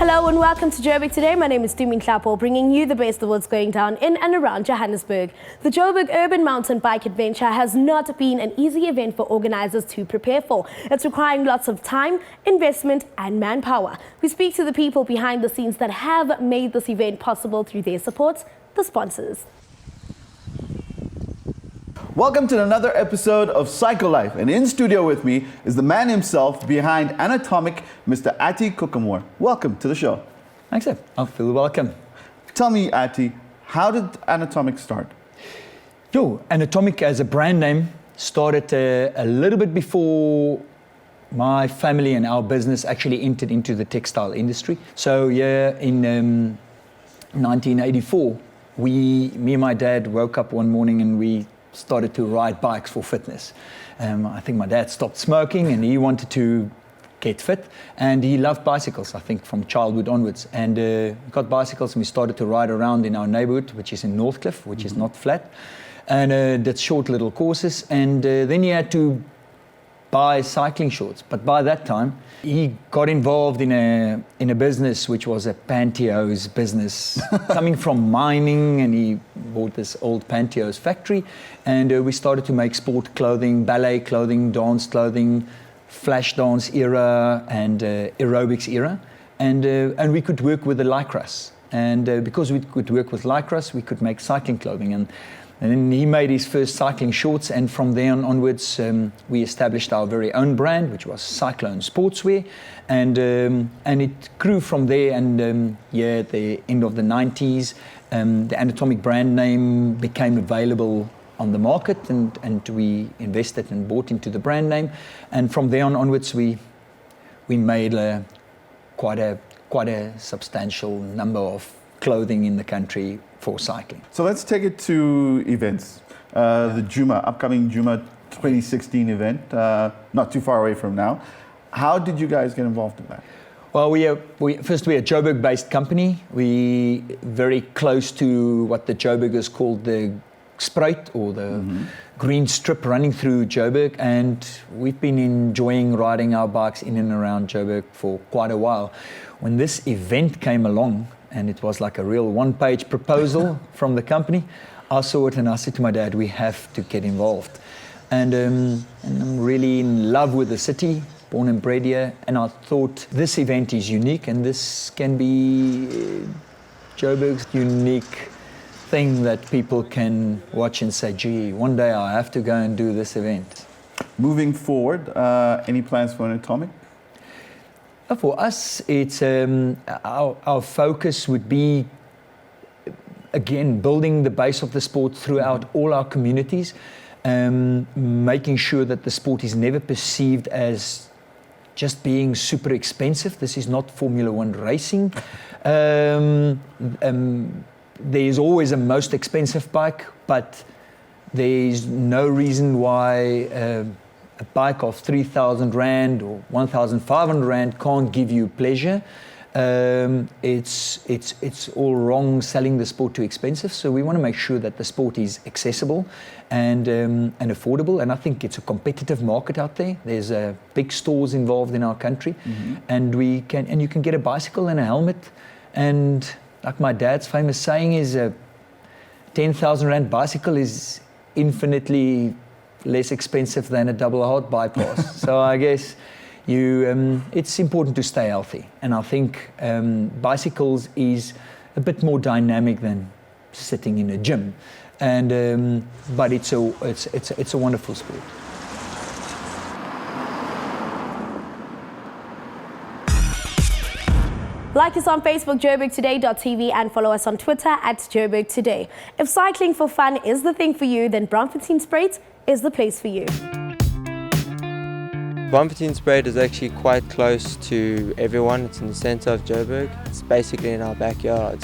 Hello and welcome to Joburg Today. My name is Dumin Klapo, bringing you the best of what's going down in and around Johannesburg. The Joburg Urban Mountain Bike Adventure has not been an easy event for organizers to prepare for. It's requiring lots of time, investment and manpower. We speak to the people behind the scenes that have made this event possible through their support, the sponsors. Welcome to another episode of Cycle Life, and in studio with me is the man himself behind Anatomic, Mr. Ati Kukamore. Welcome to the show. Thanks, sir. I feel welcome. Tell me, Ati, how did Anatomic start? Anatomic as a brand name started a little bit before my family and our business actually entered into the textile industry. So in 1984, me and my dad woke up one morning and we started to ride bikes for fitness. I think my dad stopped smoking and he wanted to get fit, and he loved bicycles, I think, from childhood onwards. And we got bicycles and we started to ride around in our neighborhood, which is in Northcliffe, which is not flat, and did short little courses. And then you had to buy cycling shorts. But by that time, he got involved in a business which was a pantyhose business, coming from mining, and he bought this old pantyhose factory, and we started to make sport clothing, ballet clothing, dance clothing, flash dance era, and aerobics era, and we could work with the lycras, and because we could work with lycras, we could make cycling clothing. And then he made his first cycling shorts, and from there onwards, we established our very own brand, which was Cyclone Sportswear, and it grew from there. And at the end of the 90s, the Anatomic brand name became available on the market, and we invested and bought into the brand name. And from there onwards, we made quite a substantial number of clothing in the country for cycling. So let's take it to events. The upcoming Juma 2016 event, not too far away from now. How did you guys get involved in that? Well, we're a Joburg-based company. We very close to what the Joburgers call the Spruit, or the green strip running through Joburg, and we've been enjoying riding our bikes in and around Joburg for quite a while. When this event came along, and it was like a real one-page proposal from the company, I saw it and I said to my dad, we have to get involved. And I'm really in love with the city, born and bred here, and I thought this event is unique, and this can be Joburg's unique thing that people can watch and say, gee, one day I have to go and do this event. Moving forward, any plans for Anatomic? For us, it's our focus would be, again, building the base of the sport throughout all our communities, making sure that the sport is never perceived as just being super expensive. This is not Formula One racing. There's always a most expensive bike, but there's no reason why a bike of 3,000 Rand or 1,500 Rand can't give you pleasure. It's all wrong selling the sport too expensive. So we want to make sure that the sport is accessible and affordable. And I think it's a competitive market out there. There's big stores involved in our country, and you can get a bicycle and a helmet. And like my dad's famous saying is, a 10,000 Rand bicycle is infinitely less expensive than a double heart bypass. So I guess it's important to stay healthy, and I think bicycles is a bit more dynamic than sitting in a gym, and but it's a wonderful sport. Like us on Facebook, joburgtoday.tv, and follow us on Twitter at Joburg Today. If cycling for fun is the thing for you, then Spruit is the place for you. Spruit is actually quite close to everyone. It's in the center of Joburg. It's basically in our backyard.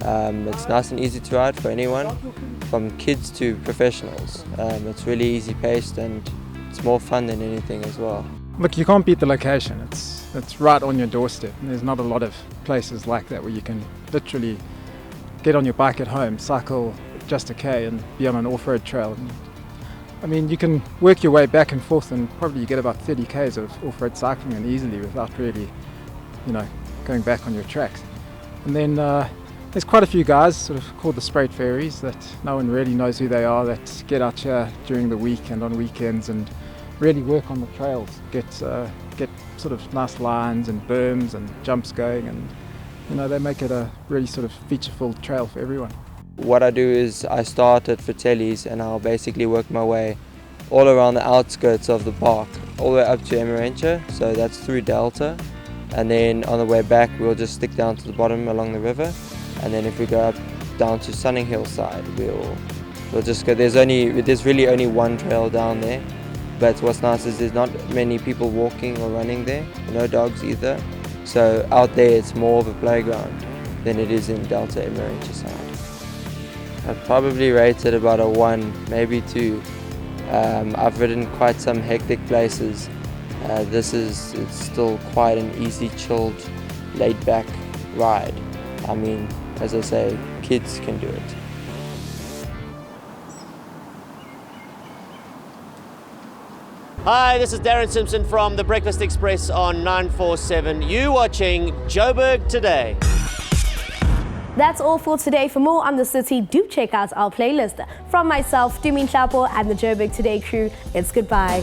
It's nice and easy to ride for anyone, from kids to professionals. It's really easy paced, and it's more fun than anything as well. Look, you can't beat the location. It's right on your doorstep. And there's not a lot of places like that where you can literally get on your bike at home, cycle just a K and be on an off-road trail. I mean, you can work your way back and forth, and probably you get about 30 Ks of off-road cycling and easily without really, going back on your tracks. And then there's quite a few guys, sort of called the Sprayed Fairies, that no one really knows who they are, that get out here during the week and on weekends and really work on the trails, get sort of nice lines and berms and jumps going, and they make it a really sort of featureful trail for everyone. What I do is I start at Fratelli's and I'll basically work my way all around the outskirts of the park, all the way up to Emerentia, so that's through Delta, and then on the way back we'll just stick down to the bottom along the river, and then if we go up down to Sunning Hill side, we'll just go. There's really only one trail down there, but what's nice is there's not many people walking or running there, no dogs either, so out there it's more of a playground than it is in Delta Emerentia side. I'd probably rate it about a 1, maybe 2. I've ridden quite some hectic places. It's still quite an easy, chilled, laid-back ride. I mean, as I say, kids can do it. Hi, this is Darren Simpson from The Breakfast Express on 947. You watching Joburg Today. That's all for today. For more on the city, do check out our playlist. From myself, Tumin Chapo, and the Joburg Today crew, it's goodbye.